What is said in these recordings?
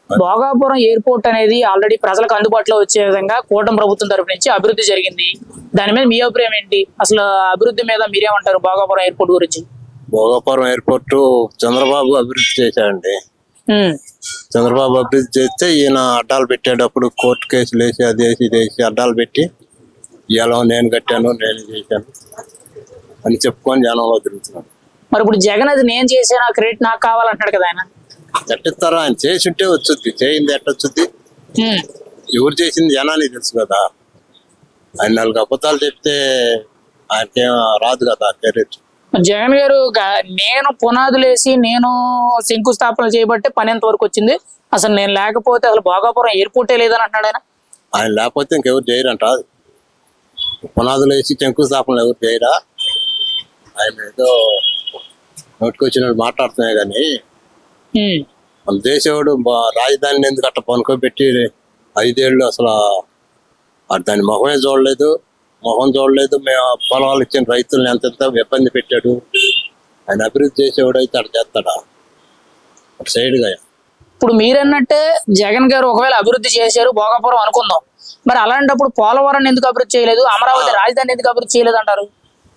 Bhogapuram airport అనేది already ప్రజలకు అందుబాటులో వచ్చే విధంగా కూటమి ప్రభుత్వం తరపు నుంచి అభివృద్ధి జరిగింది. దాని మీద మీ అభిప్రాయం ఏంటి? అసలు అభివృద్ధి మీద మీరేమంటారు భోగాపురం ఎయిర్పోర్ట్ గురించి? భోగాపురం ఎయిర్పోర్ట్ చంద్రబాబు అభివృద్ధి చేశాడండి. చంద్రబాబు అభివృద్ధి చేస్తే ఈయన అడ్డాలు పెట్టేటప్పుడు కోర్టు కేసులు వేసి అది వేసి ఇది వేసి అడ్డాలు పెట్టి ఇలా నేను కట్టాను నేను చేశాను అని చెప్పుకొని జనంలో తిరుగుతున్నాడు. మరి ఇప్పుడు జగన్ అది నేను చేశాను క్రెడిట్ నాకు కావాలంటాడు కదా ఆయన. ఎట్టిస్తారా? ఆయన చేసి ఉంటే వచ్చుద్ది, చేయింది ఎట్టొచ్చుద్ది? ఎవరు చేసింది జనానికి తెలుసు కదా. ఆయన 4 అబద్ధాలు చెప్తే ఆయనకేం రాదు కదా క్రెడిట్. జగన్ గారు నేను పునాదులు వేసి నేను శంకుస్థాపన చేయబట్టే పని ఎంత వరకు వచ్చింది, అసలు నేను లేకపోతే అసలు భోగాపురం ఎయిర్పోర్టే లేదని అంటున్నాడు ఆయన. ఆయన లేకపోతే ఇంకెవరు చేయరంట. పునాదులు వేసి శంకుస్థాపనలు ఎవరు చేయరా? ఆయన ఏదో నోటికొచ్చినట్టు మాట్లాడుతున్నాయి కానీ మన దేశవాడు రాజధానిని ఎందుకు అట్లా పనుకోబెట్టి 5 ఏళ్ళు అసలు దాని మొహమే చూడలేదు, మొహం చూడలేదు. మేము పొలాలు ఇచ్చిన రైతులను ఎంత ఇబ్బంది పెట్టాడు. ఆయన అభివృద్ధి చేసేవాడు అయితే అట్లా చేస్తాడా? అటు సైడ్గా. ఇప్పుడు మీరన్నట్టే జగన్ గారు ఒకవేళ అభివృద్ధి చేశారు భోగాపురం అనుకుందాం, మరి అలాంటప్పుడు పోలవరం ఎందుకు అభివృద్ధి చేయలేదు, అమరావతి రాజధాని ఎందుకు అభివృద్ధి చేయలేదు అంటారు?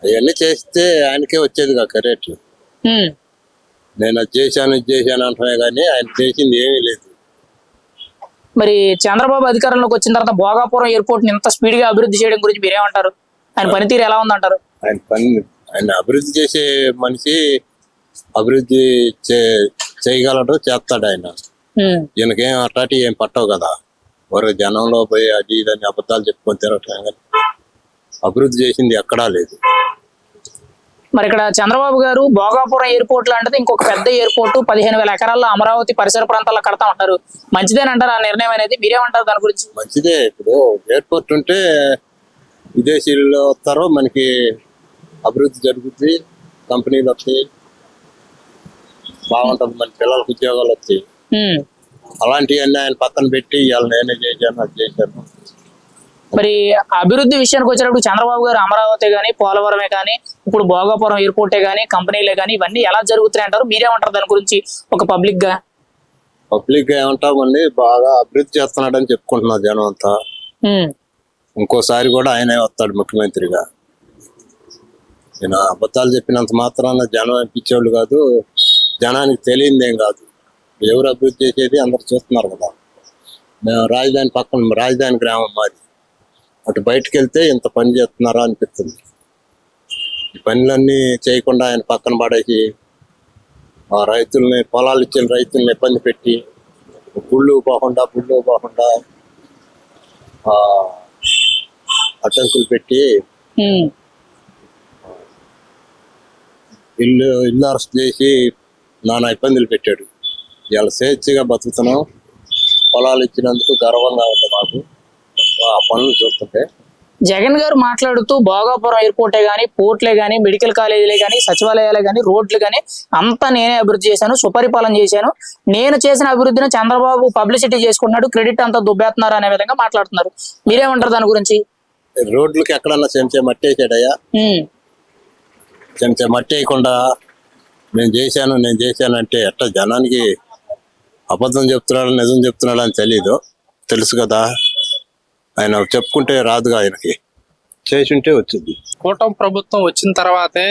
అవన్నీ చేస్తే ఆయనకే వచ్చేది కాక రేట్లు. నేను అది చేశాను ఇది చేశాను అంటున్నా కానీ ఆయన చేసింది ఏమీ లేదు. మరి చంద్రబాబు అధికారంలోకి వచ్చిన తర్వాత భోగాపురం ఎయిర్పోర్ట్ ని ఇంత స్పీడ్ గా అభివృద్ధి చేయడం గురించి మీరేమంటారు? ఆయన పనితీరు ఎలా ఉందంటారు? ఆయన అభివృద్ధి చేసే మనిషి అభివృద్ధి చేయగలడు, చేస్తాడు ఆయన. ఈయనకేం అట్లాంటి ఏం పట్టవు కదా. వారు జనంలో పోయి అది ఇదని అబద్ధాలు చెప్పుకొని తిరగటం కానీ అభివృద్ధి చేసింది ఎక్కడా లేదు. మరి ఇక్కడ చంద్రబాబు గారు భోగాపురం ఎయిర్పోర్ట్ లాంటిది ఇంకొక పెద్ద ఎయిర్పోర్ట్ 15,000 ఎకరాల్లో అమరావతి పరిసర ప్రాంతాల్లో కడతా ఉంటారు, మంచిదేనంటారు ఆ నిర్ణయం అనేది? మీరేమంటారు దాని గురించి? మంచిదే. ఇప్పుడు ఎయిర్పోర్ట్ ఉంటే విదేశీయులు వస్తారో మనకి అభివృద్ధి జరుగుద్ది, కంపెనీలు వస్తాయి, బాగుంటుంది, మన పిల్లలకు ఉద్యోగాలు వస్తాయి. అలాంటివన్నీ ఆయన పక్కన పెట్టి ఇవాళ నేనే చేశాను అది చేశాను. మరి అభివృద్ధి విషయానికి వచ్చినప్పుడు చంద్రబాబు గారు అమరావతి కానీ పోలవరమే కానీ ఇప్పుడు భోగాపురం ఎయిర్పోర్టే కానీ కంపెనీలే కానీ ఇవన్నీ ఎలా జరుగుతున్నాయి అంటారు? మీరేమంటారు దాని గురించి? ఒక పబ్లిక్ గా ఏమంటామండి, బాగా అభివృద్ధి చేస్తున్నాడని చెప్పుకుంటున్నారు జనం అంతా. ఇంకోసారి కూడా ఆయనే వస్తాడు ముఖ్యమంత్రిగా. ఈయన అబద్ధాలు చెప్పినంత మాత్రాన జనం ఇప్పించేవాళ్ళు కాదు, జనానికి తెలియదేం కాదు. ఎవరు అభివృద్ధి చేసేది అందరు చూస్తున్నారు కదా. మేము రాజధాని పక్కన, రాజధాని గ్రామం మాది, అటు బయటకు వెళ్తే ఇంత పని చేస్తున్నారా అనిపిస్తుంది. ఈ పనులన్నీ చేయకుండా ఆయన పక్కన పడేసి ఆ రైతుల్ని, పొలాలు ఇచ్చిన రైతుల్ని ఇబ్బంది పెట్టి గుళ్ళు పోకుండా అడ్డంకులు పెట్టి ఇల్లు అరెస్ట్ చేసి నానా ఇబ్బందులు పెట్టాడు. ఇలా స్వేచ్ఛగా బతుకుతున్నాం. పొలాలు ఇచ్చినందుకు గర్వంగా ఉంది మాకు ఆ పనులు చూస్తుంటే. జగన్ గారు మాట్లాడుతూ భోగాపురం ఎయిర్పోర్టే గానీ, పోర్ట్లే గానీ, మెడికల్ కాలేజీలే గానీ, సచివాలయాలే గానీ, రోడ్లు గానీ అంతా నేనే అభివృద్ధి చేశాను, సుపరిపాలన చేశాను, నేను చేసిన అభివృద్ధిని చంద్రబాబు పబ్లిసిటీ చేసుకుంటున్నాడు, క్రెడిట్ అంతా దుబ్బేస్తున్నారు అనే విధంగా మాట్లాడుతున్నారు. మీరేమంటారు దాని గురించి? రోడ్లకి ఎక్కడన్నా చెంచా మట్టి వేసాడయ్యా? చెంచా మట్టి వేయకుండా నేను చేశాను అంటే ఎట్లా? జనానికి అబద్ధం చెప్తున్నాడు నిజం చెప్తున్నాడు అని తెలీదు, తెలుసు కదా. ఆయన చెప్పుకుంటే రాదుగా, ఆయనకి చేసి ఉంటే వచ్చింది. కూటమి ప్రభుత్వం వచ్చిన తర్వాతే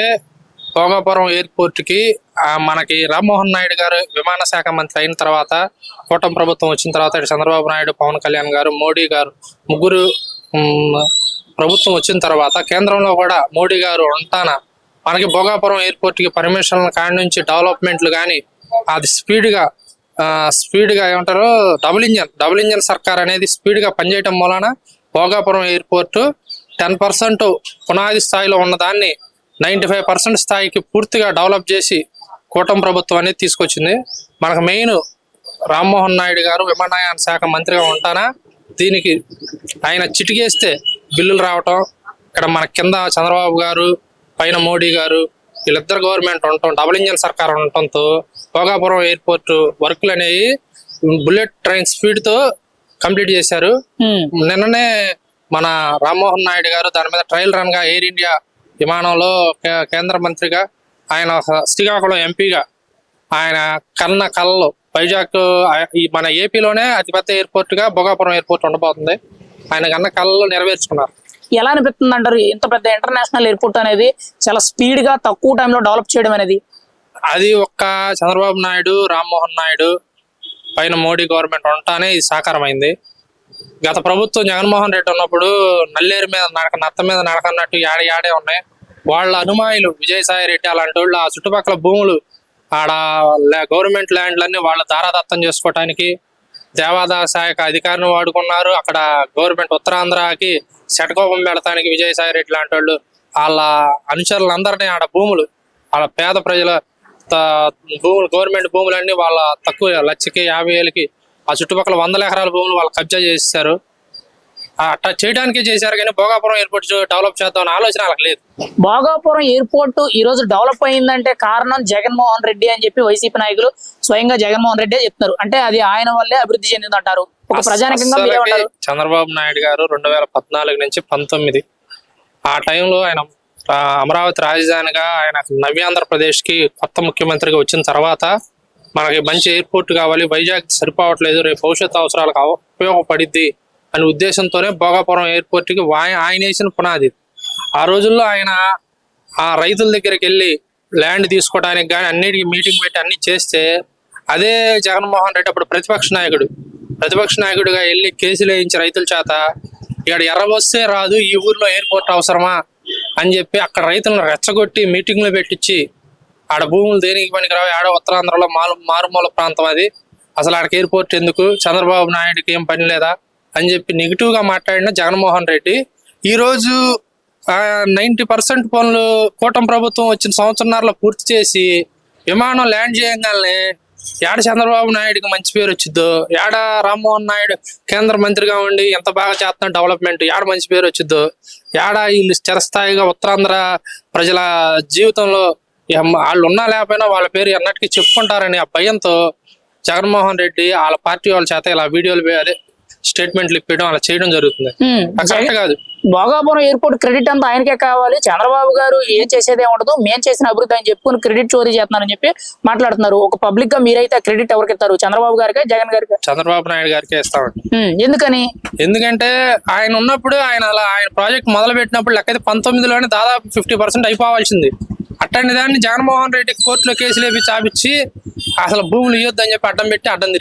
భోగాపురం ఎయిర్పోర్ట్ కి మనకి రామ్మోహన్ నాయుడు గారు విమాన శాఖ మంత్రి అయిన తర్వాత, కూటమి ప్రభుత్వం వచ్చిన తర్వాత చంద్రబాబు నాయుడు, పవన్ కళ్యాణ్ గారు, మోడీ గారు ముగ్గురు ప్రభుత్వం వచ్చిన తర్వాత కేంద్రంలో కూడా మోడీ గారు ఉంటాన మనకి భోగాపురం ఎయిర్పోర్ట్ కి పర్మిషన్ల కాడి నుంచి డెవలప్మెంట్లు కానీ అది స్పీడ్ గా ఏమంటారు డబుల్ ఇంజన్ సర్కార్ అనేది స్పీడ్ గా పనిచేయటం వలన భోగాపురం ఎయిర్పోర్ట్ 10% పునాది స్థాయిలో ఉన్నదాన్ని 95% స్థాయికి పూర్తిగా డెవలప్ చేసి కూటమి ప్రభుత్వం అనేది తీసుకొచ్చింది. మనకు మెయిన్ రామ్మోహన్ నాయుడు గారు విమానయాన శాఖ మంత్రిగా ఉంటానా దీనికి ఆయన చిటికేస్తే బిల్లులు రావటం, ఇక్కడ మన కింద చంద్రబాబు గారు పైన మోడీ గారు వీళ్ళిద్దరు గవర్నమెంట్ ఉండటం, డబుల్ ఇంజన్ సర్కార్ ఉండటంతో భోగాపురం ఎయిర్పోర్ట్ వర్క్లు అనేవి బుల్లెట్ ట్రైన్ స్పీడ్ తో కంప్లీట్ చేశారు. నిన్ననే మన రామ్మోహన్ నాయుడు గారు దాని మీద ట్రయల్ రన్ గా ఎయిర్ ఇండియా విమానంలో కేంద్ర మంత్రిగా ఆయన శ్రీకాకుళం ఎంపీగా ఆయన కళ్ళలో వైజాగ్ ఈ మన ఏపీలోనే అతిపెద్ద ఎయిర్పోర్ట్ గా భోగాపురం ఎయిర్పోర్ట్ ఉండబోతుంది. ఆయన కన్నా కళలు నెరవేర్చుకున్నారు. ఎలా అనిపిస్తుంది అంటారు ఇంత పెద్ద ఇంటర్నేషనల్ ఎయిర్పోర్ట్ అనేది చాలా స్పీడ్ గా తక్కువ టైంలో డెవలప్ చేయడం అనేది? అది ఒక్క చంద్రబాబు నాయుడు, రామ్మోహన్ నాయుడు పైన మోడీ గవర్నమెంట్ ఉండటానే ఇది సాకారమైంది. గత ప్రభుత్వం జగన్మోహన్ రెడ్డి ఉన్నప్పుడు నల్లేరు మీద నడక, నత్త మీద నడక అన్నట్టు యాడే ఉన్నాయి. వాళ్ళ అనుమాయులు విజయసాయి రెడ్డి అలాంటి వాళ్ళు ఆ చుట్టుపక్కల భూములు ఆడ గవర్నమెంట్ ల్యాండ్లన్నీ వాళ్ళ దారాదత్తం చేసుకోవటానికి దేవాదాయ శాఖ అధికారిని వాడుకున్నారు. అక్కడ గవర్నమెంట్ ఉత్తరాంధ్రకి శటకోపం పెడతానికి విజయసాయి రెడ్డి లాంటి వాళ్ళు వాళ్ళ అనుచరులందరినీ ఆడ భూములు, వాళ్ళ పేద ప్రజల భూములు, గవర్నమెంట్ భూములన్నీ వాళ్ళ తక్కువ 1,50,000కి ఆ చుట్టుపక్కల 100 ఎకరాల భూములు వాళ్ళు కబ్జా చేశారు. అట్లా చేయడానికే చేశారు కానీ భోగాపురం ఎయిర్పోర్ట్ డెవలప్ చేద్దాం ఆలోచన వాళ్ళకి లేదు. భోగాపురం ఎయిర్పోర్ట్ ఈ రోజు డెవలప్ అయిందంటే కారణం జగన్మోహన్ రెడ్డి అని చెప్పి వైసీపీ నాయకులు స్వయంగా జగన్మోహన్ రెడ్డి చెప్తున్నారు. అంటే అది ఆయన వల్లే అభివృద్ధి చెందిందంటారు. ఒక ప్రజానికంగా మీరేమంటారు? చంద్రబాబు నాయుడు గారు 2014 నుంచి 19 ఆ టైంలో ఆయన అమరావతి రాజధానిగా ఆయన నవ్యాంధ్రప్రదేశ్ కి కొత్త ముఖ్యమంత్రిగా వచ్చిన తర్వాత మనకి మంచి ఎయిర్పోర్ట్ కావాలి, వైజాగ్ సరిపోవట్లేదు, రేపు భవిష్యత్తు అవసరాలకు ఉపయోగపడిద్ది అనే ఉద్దేశంతోనే భోగాపురం ఎయిర్పోర్ట్ కి ఆయన వేసిన పునాది. ఆ రోజుల్లో ఆయన ఆ రైతుల దగ్గరికి వెళ్ళి ల్యాండ్ తీసుకోవడానికి కానీ అన్నిటికీ మీటింగ్ పెట్టి అన్ని చేస్తే అదే జగన్మోహన్ రెడ్డి అప్పుడు ప్రతిపక్ష నాయకుడిగా వెళ్ళి కేసులు వేయించి రైతుల చేత ఇక్కడ ఎర్రబొస్తే రాదు, ఈ ఊర్లో ఎయిర్పోర్ట్ అవసరమా అని చెప్పి అక్కడ రైతులను రెచ్చగొట్టి మీటింగ్లు పెట్టించి ఆడ భూములు దేనికి పనికిరావు, ఆడ ఉత్తరాంధ్రలో మారుమూల ప్రాంతం అది, అసలు ఆడకి ఎయిర్పోర్ట్ ఎందుకు, చంద్రబాబు నాయుడుకి ఏం పని లేదా అని చెప్పి నెగిటివ్ గా మాట్లాడిన జగన్మోహన్ రెడ్డి ఈ రోజు 90% పనులు కూటమి ప్రభుత్వం వచ్చిన సంవత్సరంన్నరలో పూర్తి చేసి విమానం ల్యాండ్ చేయగానే ఏడ చంద్రబాబు నాయుడుకి మంచి పేరు వచ్చిద్దో, ఏడ రామ్మోహన్ నాయుడు కేంద్ర మంత్రిగా ఉండి ఎంత బాగా చేస్తున్న డెవలప్మెంట్ ఏడ మంచి పేరు వచ్చిద్దో, ఏడ వీళ్ళు స్థిరస్థాయిగా ఉత్తరాంధ్ర ప్రజల జీవితంలో వాళ్ళు ఉన్నా లేకపోయినా వాళ్ళ పేరు ఎన్నటికీ చెప్పుకుంటారని ఆ భయంతో జగన్మోహన్ రెడ్డి వాళ్ళ పార్టీ వాళ్ళ చేత ఇలా వీడియోలు అదే స్టేట్మెంట్లు ఇప్పడం అలా చేయడం జరుగుతుంది. కరెక్ట్ కాదు. భోగాపురం ఎయిర్పోర్ట్ క్రెడిట్ అంతా ఆయనకే కావాలి, చంద్రబాబు గారు ఏం చేసేదే ఉండదు, మేం చేసిన అభివృద్ధి అని చెప్పుకుని క్రెడిట్ చోరీ చేస్తున్నారని చెప్పి మాట్లాడుతున్నారు. ఒక పబ్లిక్ గా మీరైతే క్రెడిట్ ఎవరికి ఇస్తారు? చంద్రబాబు గారికి, జగన్ గారికి? చంద్రబాబు నాయుడు గారికి ఇస్తామండి. ఎందుకని? ఎందుకంటే ఆయన ఉన్నప్పుడు ఆయన ప్రాజెక్ట్ మొదలు పెట్టినప్పుడు లెక్కైతే 19లోనే దాదాపు 50% అయిపోవాల్సింది. అట్టండి దాన్ని జగన్మోహన్ రెడ్డి కోర్టులో కేసులు వేపి చాపిచ్చి అసలు భూములు ఇవ్వద్దు అని చెప్పి అడ్డం పెట్టి అడ్డం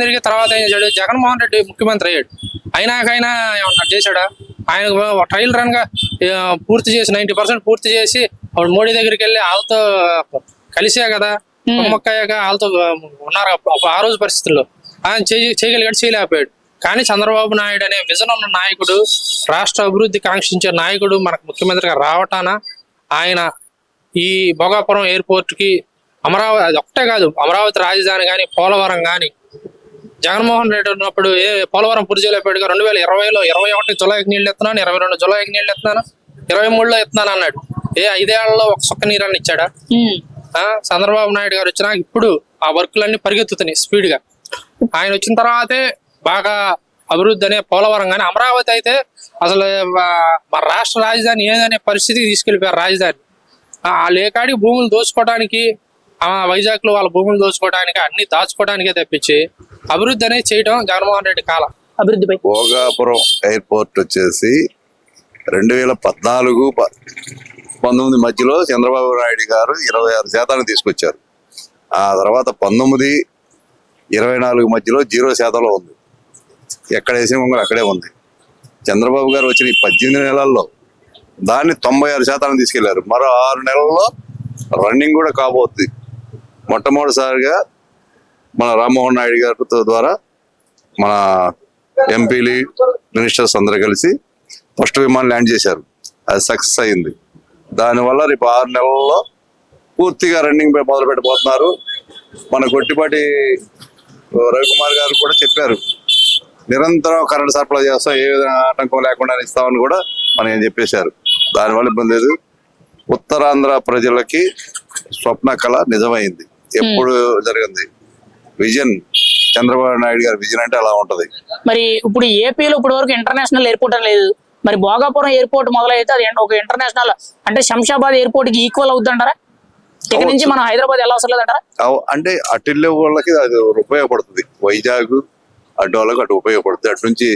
తిరిగి తర్వాత ఏం చేశాడు, జగన్మోహన్ రెడ్డి ముఖ్యమంత్రి అయ్యాడు. అయినాకైనా ఏమన్నా చేశాడా? ఆయన ట్రయల్ రన్ గా పూర్తి చేసి 90% పూర్తి చేసి అప్పుడు మోడీ దగ్గరికి వెళ్ళి వాళ్ళతో కలిసే కదా మొక్కయ్యాక వాళ్ళతో ఉన్నారు ఆ రోజు పరిస్థితుల్లో. ఆయన చేయగలిగాడు, చేయలేకపోయాడు. కానీ చంద్రబాబు నాయుడు అనే విజన్ ఉన్న నాయకుడు, రాష్ట్ర అభివృద్ధి కాంక్షించే నాయకుడు మనకు ముఖ్యమంత్రిగా రావటాన ఆయన ఈ భోగాపురం ఎయిర్పోర్ట్ కి అమరావతి అది ఒకటే కాదు, అమరావతి రాజధాని కానీ పోలవరం కానీ జగన్మోహన్ రెడ్డి ఉన్నప్పుడు పోలవరం పూర్తి చేయలేకపోయాడుగా. 2020లో 21 జులైకి నీళ్ళు ఎత్తున్నాను, 22 జులైకి నీళ్ళు ఎత్తున్నాను, 23లో ఎత్తున్నాను అన్నాడు. 5 ఏళ్లలో ఒక సుక్క నీరని ఇచ్చాడా? చంద్రబాబు నాయుడు గారు వచ్చినాక ఇప్పుడు ఆ వర్కులన్నీ పరిగెత్తుతున్నాయి స్పీడ్ గా. ఆయన వచ్చిన తర్వాతే బాగా అభివృద్ధి అనే పోలవరం కానీ అమరావతి అయితే అసలు మన రాష్ట్ర రాజధాని ఏదనే పరిస్థితికి తీసుకెళ్లిపోయారు. రాజధాని ఆ లేకాడికి భూములు దోచుకోవడానికి, వైజాగ్ లో వాళ్ళ భూములు దోచుకోవడానికి, అన్ని దాచుకోవడానికే తప్పించి అభివృద్ధి అనేది చేయడం జగన్మోహన్ రెడ్డి కాలం. అభివృద్ధిపై భోగాపురం ఎయిర్పోర్ట్ వచ్చేసి 2014-19 మధ్యలో చంద్రబాబు నాయుడు గారు 26% తీసుకొచ్చారు. ఆ తర్వాత 19-24 మధ్యలో 0% ఉంది. ఎక్కడ వేసిన కొంగలు అక్కడే ఉంది. చంద్రబాబు గారు వచ్చిన 18 నెలల్లో దాన్ని 96% తీసుకెళ్లారు. మరో 6 నెలల్లో రన్నింగ్ కూడా కాబోతుంది. మొట్టమొదటిసారిగా మన రామ్మోహన్ నాయుడు గారి ద్వారా మన ఎంపీలు మినిస్టర్స్ అందరూ కలిసి ఫస్ట్ విమానం ల్యాండ్ చేశారు. అది సక్సెస్ అయింది. దానివల్ల రేపు 6 నెలల్లో పూర్తిగా రన్నింగ్ మొదలు పెట్టబోతున్నారు. మన గొట్టిపాటి రవికుమార్ గారు కూడా చెప్పారు, నిరంతరం కరెంట్ సరఫరా చేస్తాం, ఏ విధంగా ఆటంకం లేకుండా ఇస్తామని కూడా మనం చెప్పేశారు. దానివల్ల ఇబ్బంది లేదు. ఉత్తరాంధ్ర ప్రజలకి స్వప్న కళ నిజమైంది. ఎప్పుడు జరిగింది విజన్, చంద్రబాబు నాయుడు గారి విజన్ అంటే అలా ఉంటది. మరి ఇప్పుడు ఏపీలో ఇప్పటి వరకు ఇంటర్నేషనల్ ఎయిర్పోర్ట్ అని లేదు. మరి భోగాపురం ఎయిర్పోర్ట్ మొదలైతే అది ఒక ఇంటర్నేషనల్ అంటే శంషాబాద్ ఎయిర్పోర్ట్ కి ఈక్వల్ అవుతుంటారా? ఇక నుంచి మనం హైదరాబాద్ ఎలా అవసరం లేదంటారా? అంటే అటు వెళ్ళే వాళ్ళకి అది ఉపయోగపడుతుంది. వైజాగ్ అటు వాళ్ళకి అటు ఉపయోగపడుతుంది, అటు నుంచి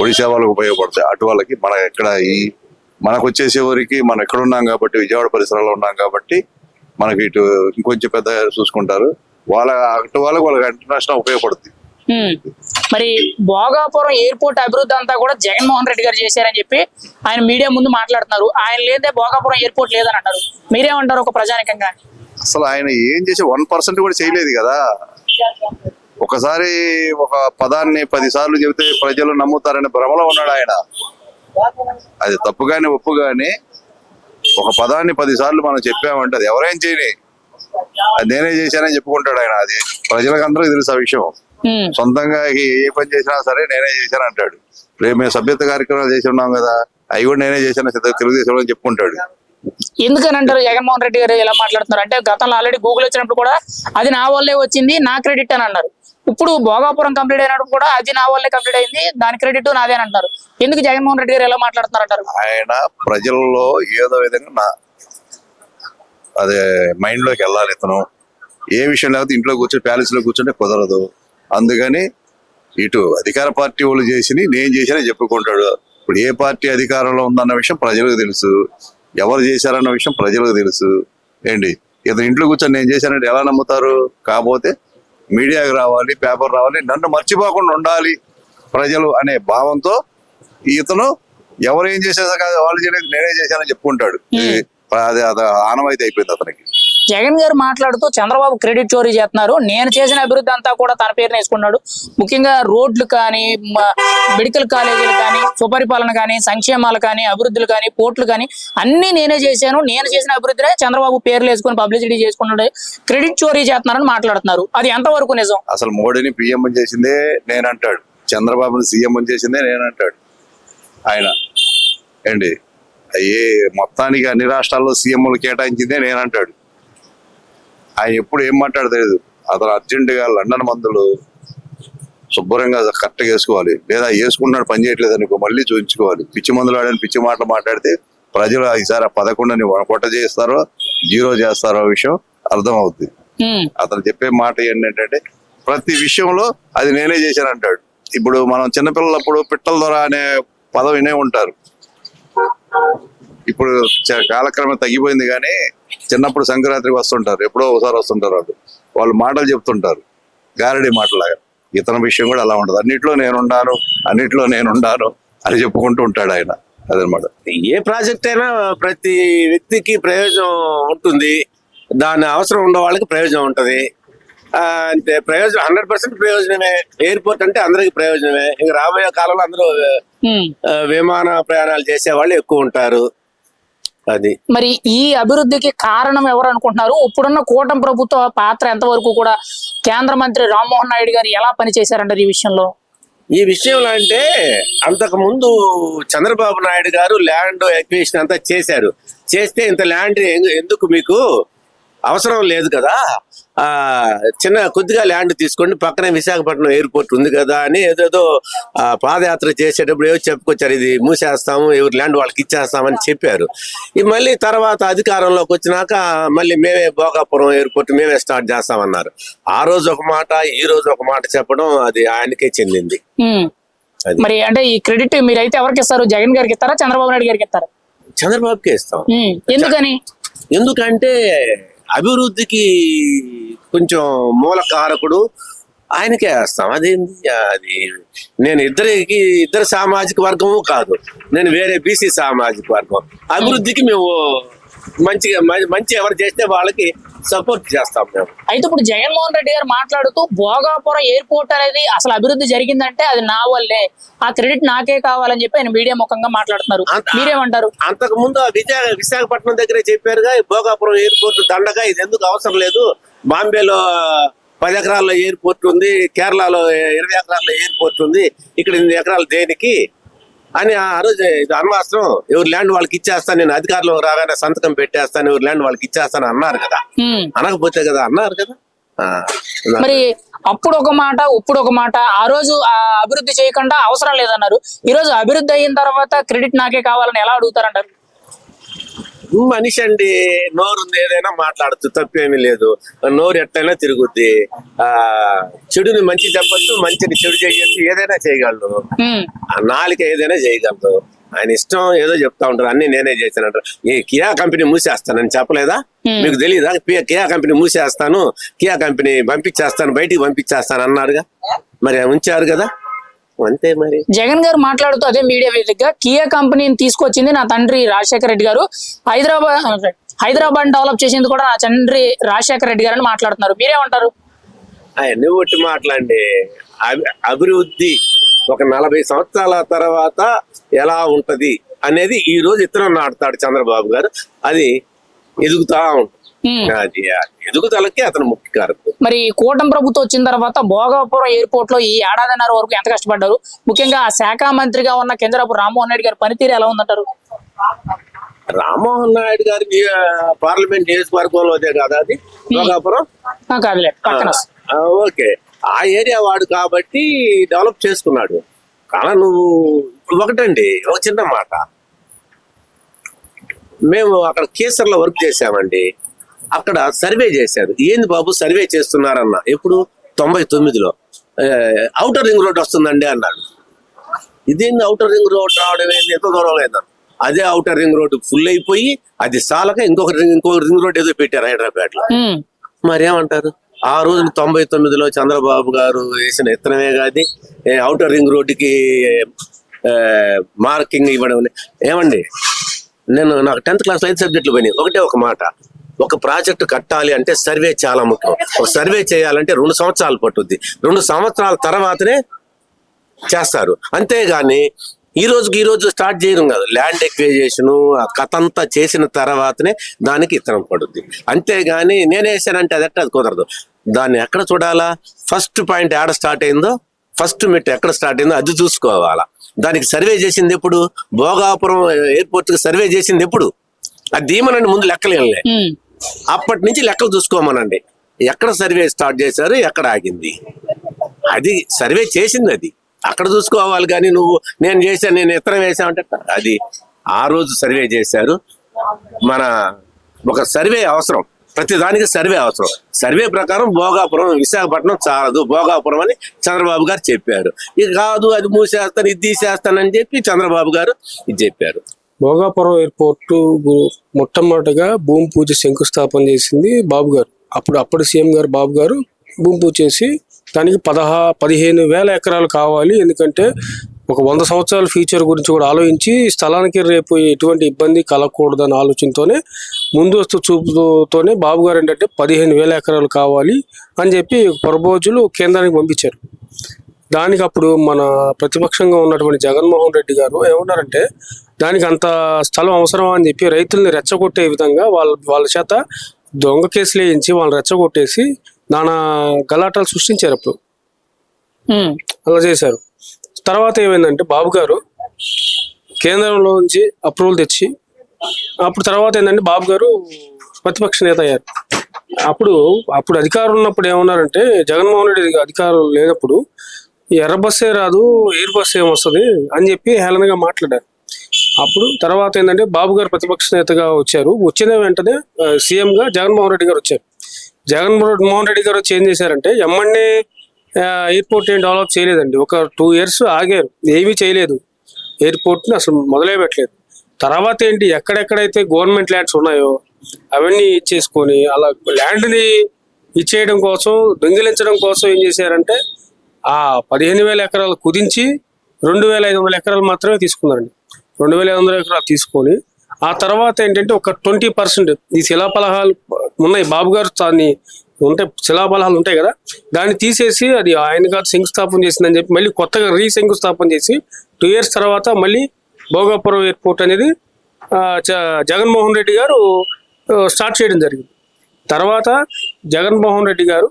ఒడిశా వాళ్ళకి ఉపయోగపడుతుంది, అటు వాళ్ళకి మన ఎక్కడ మనకు వచ్చేసేవరికి మనం ఎక్కడ ఉన్నాం కాబట్టి విజయవాడ పరిసరాల్లో ఉన్నాం కాబట్టి మనకి ఇటు ఇంకొంచెం పెద్ద చూసుకుంటారు. అటు వాళ్ళకి ఇంటర్నేషనల్ ఉపయోగపడుతుంది. మరి భోగాపురం ఎయిర్పోర్ట్ అభివృద్ధి అంతా కూడా జగన్మోహన్ రెడ్డి గారు చేశారని చెప్పి ఆయన మీడియా ముందు మాట్లాడుతున్నారు. ఆయన లేదే భోగాపురం ఎయిర్పోర్ట్ లేదని అంటారు. మీరేమంటారు ఒక ప్రజానికంగా? అసలు ఆయన ఏం చేసి 1% కూడా చేయలేదు కదా. ఒకసారి ఒక పదాన్ని 10 సార్లు చెబితే ప్రజలు నమ్ముతారనే భ్రమలో ఉన్నాడు ఆయన. అది తప్పుగానే ఒప్పుగానే ఒక పదాన్ని 10 సార్లు మనం చెప్పామంటే అది ఎవరేం చేయని, అది నేనే చేశానని చెప్పుకుంటాడు ఆయన. అది ప్రజలకు అందరికీ తెలుసు ఆ విషయం. సొంతంగా ఏ పని చేసినా సరే నేనే చేశాను అంటాడు. రేపు మేము సభ్యత కార్యక్రమాలు చేసి ఉన్నాం కదా, అవి కూడా నేనే చేశాను తెలుగుదేశంలో అని చెప్పుకుంటాడు. ఎందుకని అంటారు జగన్మోహన్ రెడ్డి గారు ఎలా మాట్లాడుతున్నారు అంటే, గతంలో ఆల్రెడీ గూగుల్ వచ్చినప్పుడు కూడా అది నా వల్లే వచ్చింది, నా క్రెడిట్ అని అన్నారు. ఇప్పుడు భోగాపురం కంప్లీట్ అయినప్పుడు కూడా అది నా వల్లే కంప్లీట్ అయింది, దాని క్రెడిట్ నాదే అని అంటారు. ఎందుకు జగన్మోహన్ రెడ్డి గారు ఎలా మాట్లాడుతున్నారు అంటారు? ఆయన ప్రజల్లో ఏదో విధంగా అదే మైండ్ లోకి వెళ్ళాలి. ఇతను ఏ విషయం లేకపోతే ఇంట్లో కూర్చొని ప్యాలెస్ లో కూర్చుంటే కుదరదు. అందుకని ఇటు అధికార పార్టీ వాళ్ళు చేసి నేను చేసినా చెప్పుకుంటాడు. ఇప్పుడు ఏ పార్టీ అధికారంలో ఉందన్న విషయం ప్రజలకు తెలుసు, ఎవరు చేశారన్న విషయం ప్రజలకు తెలుసు. ఏంటి ఇతను ఇంట్లో కూర్చొని నేను చేశానంటే ఎలా నమ్ముతారు? కాకపోతే మీడియాకి రావాలి, పేపర్ రావాలి, నన్ను మర్చిపోకుండా ఉండాలి ప్రజలు అనే భావంతో ఇతను ఎవరేం చేసేదా కాదు, వాళ్ళు చేయలేదు నేనే చేశానని చెప్పుకుంటాడు. అది ఆనవాయితీ అయిపోయింది అతనికి. జగన్ గారు మాట్లాడుతూ చంద్రబాబు క్రెడిట్ చోరీ చేస్తున్నారు, నేను చేసిన అభివృద్ధి అంతా కూడా తన పేరున వేసుకున్నాడు. ముఖ్యంగా రోడ్లు కానీ, మెడికల్ కాలేజీలు కానీ, సుపరిపాలన కానీ, సంక్షేమాలు కానీ, అభివృద్ధులు కానీ, పోర్టులు కానీ అన్ని నేనే చేశాను, నేను చేసిన అభివృద్ధినే చంద్రబాబు పేర్లు వేసుకుని పబ్లిసిటీ చేసుకున్నాడు, క్రెడిట్ చోరీ చేస్తున్నారని మాట్లాడుతున్నారు. అది ఎంతవరకు నిజం? అసలు మోడీని పిఎం చేసిందే నేనంటాడు, చంద్రబాబుని సీఎం చేసిందే నేనంటాడు ఆయన. ఏంటి మొత్తానికి అన్ని రాష్ట్రాల్లో సీఎంలు కేటాయించిందే నేనంటాడు ఆయన. ఎప్పుడు ఏం మాట్లాడలేదు. అతను అర్జెంటుగా లండన్ మందులు శుభ్రంగా కరెక్ట్గా వేసుకోవాలి, లేదా వేసుకున్నాడు పని చేయట్లేదు అనుకో మళ్ళీ చూపించుకోవాలి. పిచ్చి మందులు ఆడని పిచ్చి మాటలు మాట్లాడితే ప్రజలు ఈసారి 11ని కొట్ట చేస్తారో 0 చేస్తారో విషయం అర్థమవుతుంది. అతను చెప్పే మాట ఏంటంటే ప్రతి విషయంలో అది నేనే చేశాను అంటాడు. ఇప్పుడు మనం చిన్నపిల్లలప్పుడు పిట్టల దొర అనే పదం వినే ఉంటారు. ఇప్పుడు కాలక్రమం తగ్గిపోయింది కానీ చిన్నప్పుడు సంక్రాంతికి వస్తుంటారు, ఎప్పుడో ఒకసారి వస్తుంటారు వాళ్ళు మాటలు చెప్తుంటారు, గారడీ మాటలాగా. ఇతని విషయం కూడా అలా ఉండదు. అన్నిట్లో నేనుండాను అని చెప్పుకుంటూ ఉంటాడు ఆయన. అదనమాట. ఏ ప్రాజెక్ట్ అయినా ప్రతి వ్యక్తికి ప్రయోజనం ఉంటుంది, దాని అవసరం ఉన్న వాళ్ళకి ప్రయోజనం ఉంటది. అంటే ప్రయోజనం 100% ప్రయోజనమే. ఎయిర్పోర్ట్ అంటే అందరికి ప్రయోజనమే. ఇంకా రాబోయే కాలంలో అందరూ విమాన ప్రయాణాలు చేసే వాళ్ళు ఎక్కువ ఉంటారు. అది మరి ఈ అభివృద్ధికి కారణం ఎవరు అనుకుంటున్నారు? ఇప్పుడున్న కూటమి ప్రభుత్వ పాత్ర ఎంతవరకు కూడా కేంద్ర మంత్రి రామ్మోహన్ నాయుడు గారు ఎలా పనిచేశారంటారు ఈ విషయంలో? అంటే అంతకు ముందు చంద్రబాబు నాయుడు గారు ల్యాండ్ ఎక్విజిషన్ అంతా చేస్తే ఇంత ల్యాండ్ ఎందుకు మీకు అవసరం లేదు కదా, కొద్దిగా ల్యాండ్ తీసుకోండి, పక్కనే విశాఖపట్నం ఎయిర్పోర్ట్ ఉంది కదా అని ఏదేదో పాదయాత్ర చేసేటప్పుడు ఏదో చెప్పుకొచ్చారు, ఇది మూసేస్తాము, ఎవరి ల్యాండ్ వాళ్ళకి ఇచ్చేస్తామని చెప్పారు. మళ్ళీ తర్వాత అధికారంలోకి వచ్చినాక మళ్ళీ మేమే భోగాపురం ఎయిర్పోర్ట్ మేమే స్టార్ట్ చేస్తామన్నారు. ఆ రోజు ఒక మాట, ఈ రోజు ఒక మాట చెప్పడం అది ఆయనకే చెందింది. మరి అంటే ఈ క్రెడిట్ మీరైతే ఎవరికి ఇస్తారు? జగన్ గారికి ఇస్తారా, చంద్రబాబు నాయుడు గారికి ఇస్తారా? చంద్రబాబుకే ఇస్తాం. ఎందుకంటే అభివృద్ధికి కొంచెం మూల కారకుడు ఆయనకే వేస్తాం. అది నేను ఇద్దరు సామాజిక వర్గము కాదు, నేను వేరే బీసీ సామాజిక వర్గం. అభివృద్ధికి మేము మంచి ఎవరు చేస్తే వాళ్ళకి సపోర్ట్ చేస్తాం మేము. అయితే ఇప్పుడు జగన్మోహన్ రెడ్డి గారు మాట్లాడుతూ భోగాపురం ఎయిర్పోర్ట్ అనేది అసలు అభివృద్ధి జరిగిందంటే అది నా వల్లే, ఆ క్రెడిట్ నాకే కావాలని చెప్పి ఆయన మీడియా ముఖంగా మాట్లాడుతున్నారు. మీరేమంటారు? అంతకు ముందు విశాఖపట్నం దగ్గరే చెప్పారుగా, భోగాపురం ఎయిర్పోర్ట్ దండగా, ఇది ఎందుకు అవసరం లేదు, బాంబేలో 10 ఎకరాల్లో ఎయిర్పోర్ట్ ఉంది, కేరళలో 20 ఎకరాల్లో ఎయిర్పోర్ట్ ఉంది, ఇక్కడ 8 ఎకరాలు దేనికి అని ఆ రోజు ఇది అనవసరం, ఎవరి ల్యాండ్ వాళ్ళకి ఇచ్చేస్తాను, నేను అధికారంలో రాగానే సంతకం పెట్టేస్తాను, ఎవరి ల్యాండ్ వాళ్ళకి ఇచ్చేస్తాను అన్నారు కదా. అనకపోతే కదా అన్నారు కదా. మరి అప్పుడు ఒక మాట, ఇప్పుడు ఒక మాట. ఆ రోజు ఆ అభివృద్ధి చేయకుండా అవసరం లేదన్నారు, ఈ రోజు అభివృద్ధి అయిన తర్వాత క్రెడిట్ నాకే కావాలని ఎలా అడుగుతారంటారు? మనిషి అండి, నోరు ఉంది, ఏదైనా మాట్లాడచ్చు, తప్పేమీ లేదు. నోరు ఎట్లయినా తిరుగుద్ది. చెడుని మంచి చెప్పచ్చు, మంచిని చెడు చేయొచ్చు, ఏదైనా చేయగలడు. ఉమ్, ఆ నాలుక ఏదైనా చేయగలదు. ఆయన ఇష్టం ఏదో చెప్తా ఉంటారు, అన్ని నేనే చేశానంటారు. ఈ కియా కంపెనీ మూసేస్తానని చెప్పలేదా? మీకు తెలియదా? కియా కంపెనీ మూసేస్తాను, కియా కంపెనీ పంపించేస్తాను, బయటికి పంపించేస్తాను అన్నాడుగా. మరి ఉంచారు కదా, అంతే మరి. జగన్ గారు మాట్లాడుతూ అదే మీడియా వేదికగా కియా కంపెనీని తీసుకొచ్చింది నా తండ్రి రాజశేఖర రెడ్డి గారు, హైదరాబాద్ డెవలప్ చేసింది కూడా నా తండ్రి రాజశేఖర రెడ్డి గారు అని మాట్లాడుతున్నారు. మీరేమంటారు? అవన్నీ ఒట్టి మాటలండి. అభివృద్ధి ఒక 40 సంవత్సరాల తర్వాత ఎలా ఉంటది అనేది ఈ రోజు ఇతరం నాటుతాడు చంద్రబాబు గారు. అది ఎదుగుతా ఉంటుంది. అది ఎదుగుదలకి అతను ముఖ్య కారకుడు. మరి కూటమి ప్రభుత్వం వచ్చిన తర్వాత భోగాపురం ఎయిర్పోర్ట్ లో ఈ ఏడాదిన్నర వరకు ఎంత కష్టపడ్డారు? ముఖ్యంగా ఆ శాఖ మంత్రిగా ఉన్న కింజరాపు రామ్మోహన్ రెడ్డి గారి పనితీరు ఎలా ఉందంటారు? రామ్మోహన్ నాయుడు గారి పార్లమెంట్ నియోజకవర్గంలోదే కదా అది భోగాపురం. కాదులే, పక్కన. ఓకే, ఆ ఏరియా వాడు కాబట్టి డెవలప్ చేసుకున్నాడు. కానీ నువ్వు ఒకటండి, ఒక చిన్న మాట. మేము అక్కడ కేసర్లో వర్క్ చేసామండి. అక్కడ సర్వే చేశారు. ఏంది బాబు సర్వే చేస్తున్నారన్న, ఎప్పుడు 99లో ఔటర్ రింగ్ రోడ్ వస్తుందండి అన్నాడు. ఇదేంది ఔటర్ రింగ్ రోడ్ రావడం ఏంది, ఎంత దూరం లేదన్న. అదే ఔటర్ రింగ్ రోడ్ ఫుల్ అయిపోయి అది సాలక ఇంకొక రింగ్ రోడ్ ఏదో పెట్టారు హైదరాబాద్ లో. మరేమంటారు? ఆ రోజు 99లో చంద్రబాబు గారు వేసిన ఇత్తనమే కాదు ఔటర్ రింగ్ రోడ్డుకి మార్కింగ్ ఇవ్వడం. ఏమండి, నాకు 10th క్లాస్ 5 సబ్జెక్టులు పోయినాయి. ఒకటే ఒక మాట, ఒక ప్రాజెక్టు కట్టాలి అంటే సర్వే చాలా ముఖ్యం. ఒక సర్వే చేయాలంటే 2 సంవత్సరాలు పట్టుద్ది. 2 సంవత్సరాల తర్వాతనే చేస్తారు. అంతేగాని ఈ రోజు స్టార్ట్ చేయడం కాదు. ల్యాండ్ ఎక్విజేషన్ ఆ కథ అంతా చేసిన తర్వాతనే దానికి ఇత్తనం పడుద్ది. అంతేగాని నేను వేసానంటే అది కుదరదు. దాన్ని ఎక్కడ చూడాలా? ఫస్ట్ పాయింట్ ఎక్కడ స్టార్ట్ అయిందో, ఫస్ట్ మెట్టు ఎక్కడ స్టార్ట్ అయిందో అది చూసుకోవాలా. దానికి సర్వే చేసింది ఎప్పుడు? భోగాపురం ఎయిర్పోర్ట్ కి సర్వే చేసింది ఎప్పుడు? అది దీమనండి, ముందు లెక్కలేనులే. అప్పటి నుంచి లెక్కలు చూసుకోమనండి. ఎక్కడ సర్వే స్టార్ట్ చేశారు, ఎక్కడ ఆగింది, అది సర్వే చేసింది. అది అక్కడ చూసుకోవాలి. కానీ నువ్వు నేను చేశాను, నేను ఇతరం వేసామంటే అది ఆ రోజు సర్వే చేశారు. మన ఒక సర్వే అవసరం, ప్రతిదానికి సర్వే అవసరం. సర్వే ప్రకారం భోగాపురం విశాఖపట్నం చాలదు, భోగాపురం అని చంద్రబాబు గారు చెప్పారు. ఇది కాదు, అది మూసేస్తాను, ఇది తీసేస్తానని చెప్పి చంద్రబాబు గారు ఇది చెప్పారు. భోగాపురం ఎయిర్పోర్టు మొట్టమొదటిగా భూమి పూజ శంకుస్థాపన చేసింది బాబు గారు. అప్పుడు సీఎం గారు బాబు గారు భూమి పూజ చేసి దానికి 15,000 ఎకరాలు కావాలి. ఎందుకంటే ఒక 100 సంవత్సరాల ఫ్యూచర్ గురించి కూడా ఆలోచించి స్థలానికి రేపు ఎటువంటి ఇబ్బంది కలగకూడదన్న ఆలోచనతోనే ముందస్తు చూపుతోనే బాబు గారు ఏంటంటే 15,000 ఎకరాలు కావాలి అని చెప్పి ప్రపోజల్ కేంద్రానికి పంపించారు. దానికి అప్పుడు మన ప్రతిపక్షంగా ఉన్నటువంటి జగన్మోహన్ రెడ్డి గారు ఏమన్నారంటే దానికి అంత స్థలం అవసరమా అని చెప్పి రైతుల్ని రెచ్చగొట్టే విధంగా వాళ్ళ చేత దొంగ కేసులు వేయించి వాళ్ళని రెచ్చగొట్టేసి నానా గలాటాలు సృష్టించారు. అప్పుడు అలా చేశారు. తర్వాత ఏమైందంటే బాబు గారు కేంద్రంలో నుంచి అప్రూవల్ తెచ్చి అప్పుడు తర్వాత ఏంటంటే బాబు గారు ప్రతిపక్ష నేత అయ్యారు. అప్పుడు అధికారం ఉన్నప్పుడు ఏమన్నారంటే జగన్మోహన్ రెడ్డి అధికారం లేనప్పుడు ఎర్ర బస్సే రాదు, ఎయిర్ బస్ ఏమొస్తుంది అని చెప్పి హేళనగా మాట్లాడారు. అప్పుడు తర్వాత ఏంటంటే బాబు గారు ప్రతిపక్ష నేతగా వచ్చారు. వచ్చిన వెంటనే సీఎంగా జగన్మోహన్ రెడ్డి గారు వచ్చారు. జగన్మోహన్ రెడ్డి గారు వచ్చి ఏం చేశారంటే ఎమ్మెన్యే ఎయిర్పోర్ట్ ఏం డెవలప్ చేయలేదండి. ఒక 2 years ఆగారు, ఏమీ చేయలేదు. ఎయిర్పోర్ట్ని అసలు మొదలే పెట్టలేదు. తర్వాత ఏంటి, ఎక్కడెక్కడైతే గవర్నమెంట్ ల్యాండ్స్ ఉన్నాయో అవన్నీ ఇచ్చేసుకొని అలా ల్యాండ్ని ఇచ్చేయడం కోసం, దొంగిలించడం కోసం ఏం చేశారంటే ఆ 15,000 ఎకరాలు కుదించి 2,500 ఎకరాలు మాత్రమే తీసుకున్నారండి. 2,500 ఎకరాలు తీసుకొని ఆ తర్వాత ఏంటంటే ఒక 20% ఈ శిలాఫలహాలు ఉన్నాయి బాబు గారు దాన్ని ఉంటాయి, శిలాఫలహాలు ఉంటాయి కదా, దాన్ని తీసేసి అది ఆయన గారు శంకుస్థాపన చేసిందని చెప్పి మళ్ళీ కొత్తగా శంకుస్థాపన చేసి 2 years తర్వాత మళ్ళీ భోగాపురం ఎయిర్పోర్ట్ అనేది జగన్మోహన్ రెడ్డి గారు స్టార్ట్ చేయడం జరిగింది. తర్వాత జగన్మోహన్ రెడ్డి గారు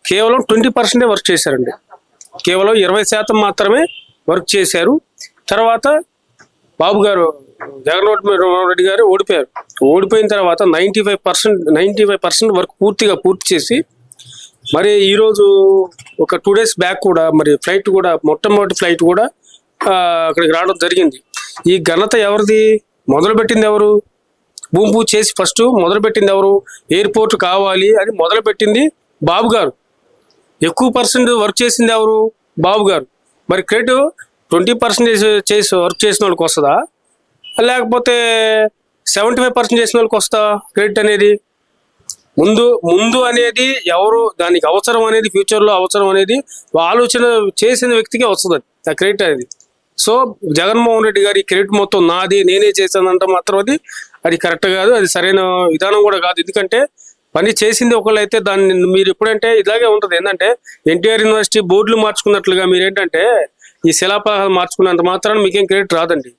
కేవలం 20% వర్క్ చేశారండి. కేవలం 20% మాత్రమే వర్క్ చేశారు. తర్వాత బాబు గారు జగన్మోహన్ రెడ్డి గారు ఓడిపోయారు. ఓడిపోయిన తర్వాత 95% వర్క్ పూర్తి చేసి మరి ఈరోజు ఒక 2 days బ్యాక్ కూడా మరి ఫ్లైట్ కూడా మొట్టమొదటి ఫ్లైట్ కూడా అక్కడికి రావడం జరిగింది. ఈ ఘనత ఎవరిది? మొదలుపెట్టింది ఎవరు? భూమి పూజ చేసి ఫస్ట్ మొదలుపెట్టింది ఎవరు? ఎయిర్పోర్ట్ కావాలి అని మొదలుపెట్టింది బాబు గారు. ఎక్కువ పర్సెంట్ వర్క్ చేసింది ఎవరు? బాబు గారు. మరి క్రెడిట్ 20% చేసి వర్క్ చేసిన వాళ్ళకి వస్తుందా, లేకపోతే 75% చేసిన వాళ్ళకి వస్తుందా క్రెడిట్ అనేది? ముందు అనేది ఎవరు, దానికి అవసరం అనేది, ఫ్యూచర్లో అవసరం అనేది ఆలోచన చేసిన వ్యక్తికే వస్తుంది ఆ క్రెడిట్ అనేది. సో జగన్మోహన్ రెడ్డి గారి క్రెడిట్ మొత్తం నాది, నేనే చేశానంటే మాత్రం అది కరెక్ట్ కాదు, అది సరైన విధానం కూడా కాదు. ఎందుకంటే పని చేసింది ఒకళ్ళు అయితే దాన్ని మీరు ఎప్పుడంటే ఇలాగే ఉంటుంది. ఏంటంటే ఎన్టీఆర్ యూనివర్సిటీ బోర్డులు మార్చుకున్నట్లుగా మీరేంటంటే ఈ శిలాపలకాలు మార్చుకున్నంత మాత్రాన మీకేం క్రెడిట్ రాదండి.